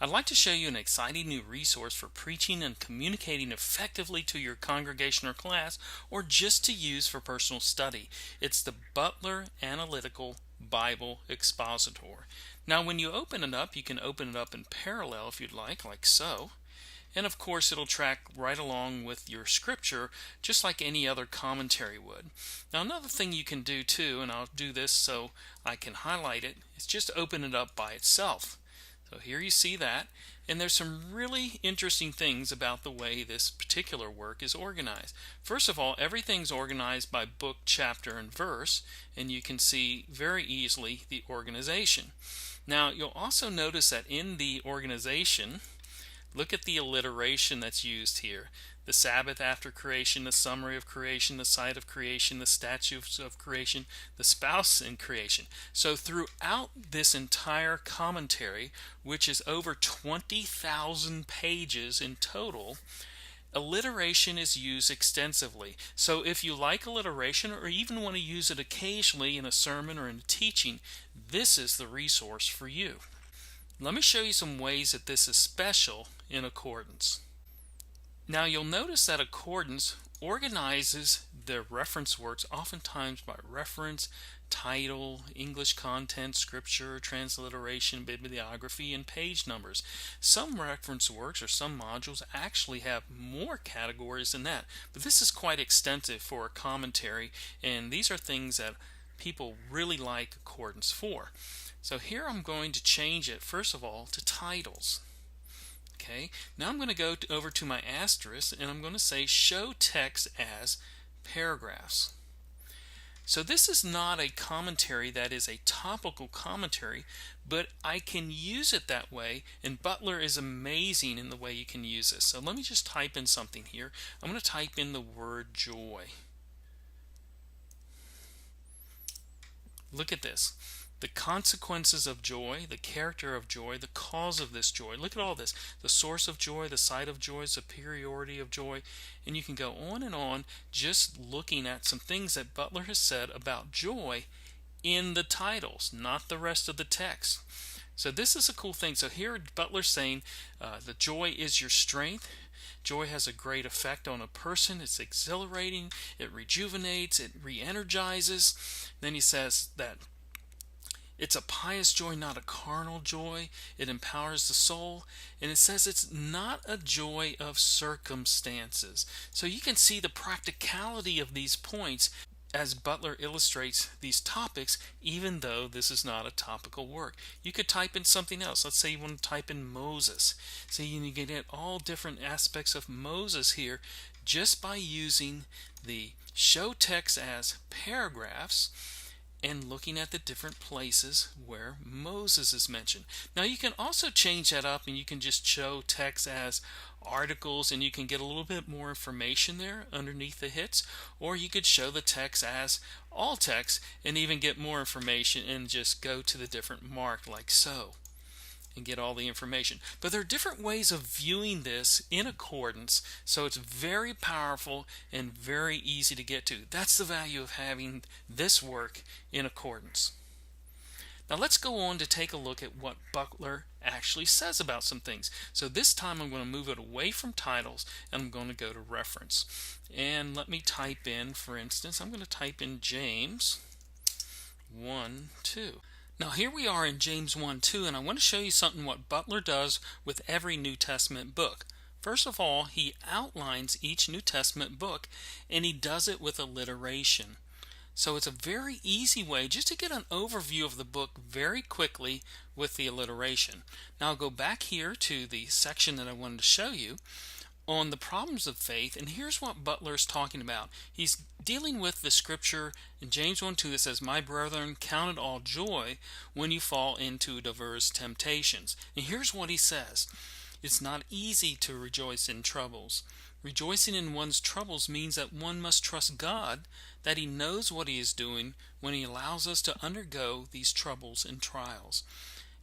I'd like to show you an exciting new resource for preaching and communicating effectively to your congregation or class, or just to use for personal study. It's the Butler Analytical Bible Expositor. Now when you open it up, you can open it up in parallel if you'd like so. And of course it'll track right along with your scripture just like any other commentary would. Now another thing you can do too, and I'll do this so I can highlight it, is just open it up by itself. So here you see that, and there's some really interesting things about the way this particular work is organized. First of all, everything's organized by book, chapter, and verse, and you can see very easily the organization. Now you'll also notice that in the organization, look at the alliteration that's used here. The Sabbath after creation, the summary of creation, the site of creation, the statutes of creation, the spouse in creation. So throughout this entire commentary, which is over 20,000 pages in total, alliteration is used extensively. So if you like alliteration or even want to use it occasionally in a sermon or in a teaching, this is the resource for you. Let me show you some ways that this is special in Accordance. Now you'll notice that Accordance organizes the reference works oftentimes by reference, title, English content, scripture, transliteration, bibliography, and page numbers. Some reference works or some modules actually have more categories than that, but this is quite extensive for a commentary, and these are things that people really like Accordance for. So here I'm going to change it first of all to titles. Okay, now I'm going to go over to my asterisk and I'm going to say show text as paragraphs. So this is not a commentary that is a topical commentary, but I can use it that way, and Butler is amazing in the way you can use this. So let me just type in something here. I'm going to type in the word joy. Look at this. The consequences of joy, the character of joy, the cause of this joy. Look at all this. The source of joy, the site of joy, superiority of joy. And you can go on and on just looking at some things that Butler has said about joy in the titles, not the rest of the text. So this is a cool thing. So here Butler's saying the joy is your strength. Joy has a great effect on a person. It's exhilarating. It rejuvenates. It re-energizes. Then he says that it's a pious joy, not a carnal joy. It empowers the soul. And it says it's not a joy of circumstances. So you can see the practicality of these points as Butler illustrates these topics, even though this is not a topical work. You could type in something else. Let's say you want to type in Moses. So you can get all different aspects of Moses here just by using the show text as paragraphs and looking at the different places where Moses is mentioned. Now you can also change that up and you can just show text as articles and you can get a little bit more information there underneath the hits, or you could show the text as all text and even get more information and just go to the different mark like so and get all the information. But there are different ways of viewing this in Accordance, so it's very powerful and very easy to get to. That's the value of having this work in Accordance. Now let's go on to take a look at what Butler actually says about some things. So this time I'm going to move it away from titles and I'm going to go to reference. And let me type in, for instance, I'm going to type in James 1:2. Now here we are in James 1:2, and I want to show you something what Butler does with every New Testament book. First of all, he outlines each New Testament book, and he does it with alliteration. So it's a very easy way just to get an overview of the book very quickly with the alliteration. Now I'll go back here to the section that I wanted to show you on the problems of faith, and here's what Butler is talking about. He's dealing with the scripture in James 1:2 that says, "My brethren, count it all joy when you fall into diverse temptations." And here's what he says. It's not easy to rejoice in troubles. Rejoicing in one's troubles means that one must trust God that He knows what He is doing when He allows us to undergo these troubles and trials.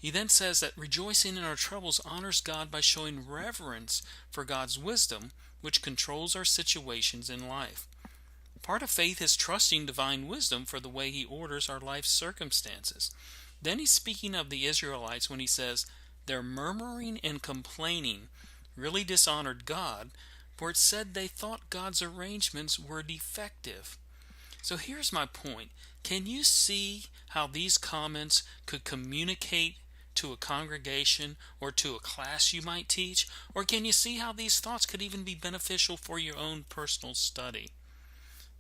He then says that rejoicing in our troubles honors God by showing reverence for God's wisdom, which controls our situations in life. Part of faith is trusting divine wisdom for the way He orders our life circumstances. Then he's speaking of the Israelites when he says, Their murmuring and complaining really dishonored God, for it said they thought God's arrangements were defective. So here's my point. Can you see how these comments could communicate to a congregation or to a class you might teach? Or can you see how these thoughts could even be beneficial for your own personal study?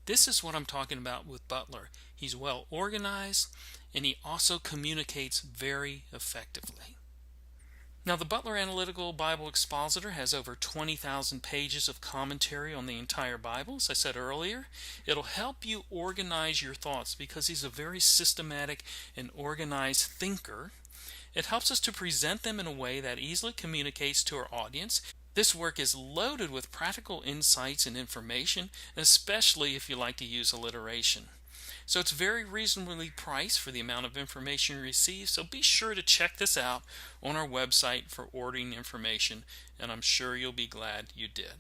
This is what I'm talking about with Butler. He's well organized and he also communicates very effectively. Now, the Butler Analytical Bible Expositor has over 20,000 pages of commentary on the entire Bible. As I said earlier, it'll help you organize your thoughts because he's a very systematic and organized thinker. It helps us to present them in a way that easily communicates to our audience. This work is loaded with practical insights and information, especially if you like to use alliteration. So it's very reasonably priced for the amount of information you receive, so be sure to check this out on our website for ordering information, and I'm sure you'll be glad you did.